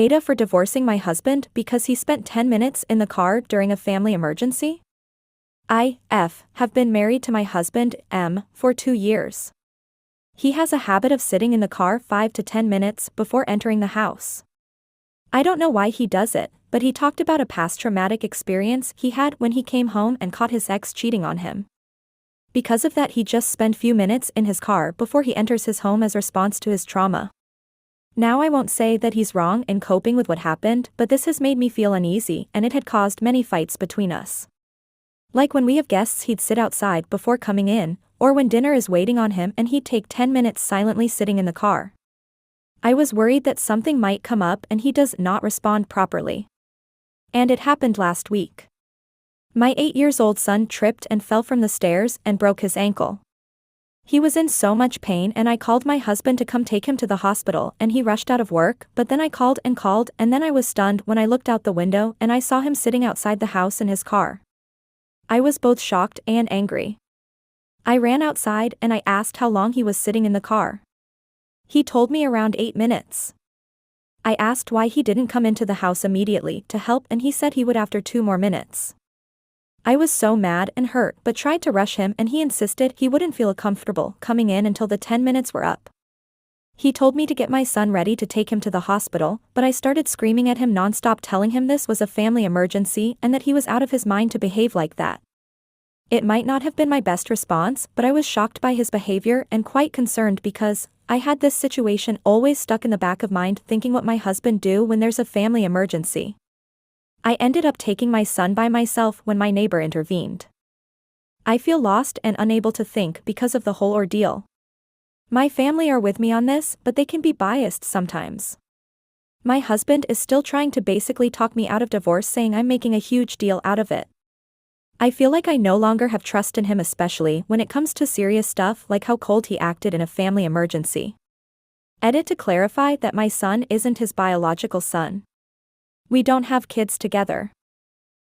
AITAH for divorcing my husband because he spent 10 minutes in the car during a family emergency? I have been married to my husband, for 2 years. He has a habit of sitting in the car 5 to 10 minutes before entering the house. I don't know why he does it, but he talked about a past traumatic experience he had when he came home and caught his ex cheating on him. Because of that, he just spent few minutes in his car before he enters his home as response to his trauma. Now I won't say that he's wrong in coping with what happened, but this has made me feel uneasy and it had caused many fights between us. Like when we have guests, he'd sit outside before coming in, or when dinner is waiting on him and he'd take 10 minutes silently sitting in the car. I was worried that something might come up and he does not respond properly. And it happened last week. My 8-year-old son tripped and fell from the stairs and broke his ankle. He was in so much pain and I called my husband to come take him to the hospital and he rushed out of work, but then I called and then I was stunned when I looked out the window and I saw him sitting outside the house in his car. I was both shocked and angry. I ran outside and I asked how long he was sitting in the car. He told me around 8 minutes. I asked why he didn't come into the house immediately to help and he said he would after 2 more minutes. I was so mad and hurt but tried to rush him and he insisted he wouldn't feel comfortable coming in until the 10 minutes were up. He told me to get my son ready to take him to the hospital, but I started screaming at him nonstop telling him this was a family emergency and that he was out of his mind to behave like that. It might not have been my best response, but I was shocked by his behavior and quite concerned because I had this situation always stuck in the back of mind thinking what my husband do when there's a family emergency. I ended up taking my son by myself when my neighbor intervened. I feel lost and unable to think because of the whole ordeal. My family are with me on this, but they can be biased sometimes. My husband is still trying to basically talk me out of divorce, saying I'm making a huge deal out of it. I feel like I no longer have trust in him, especially when it comes to serious stuff like how cold he acted in a family emergency. Edit to clarify that my son isn't his biological son. We don't have kids together.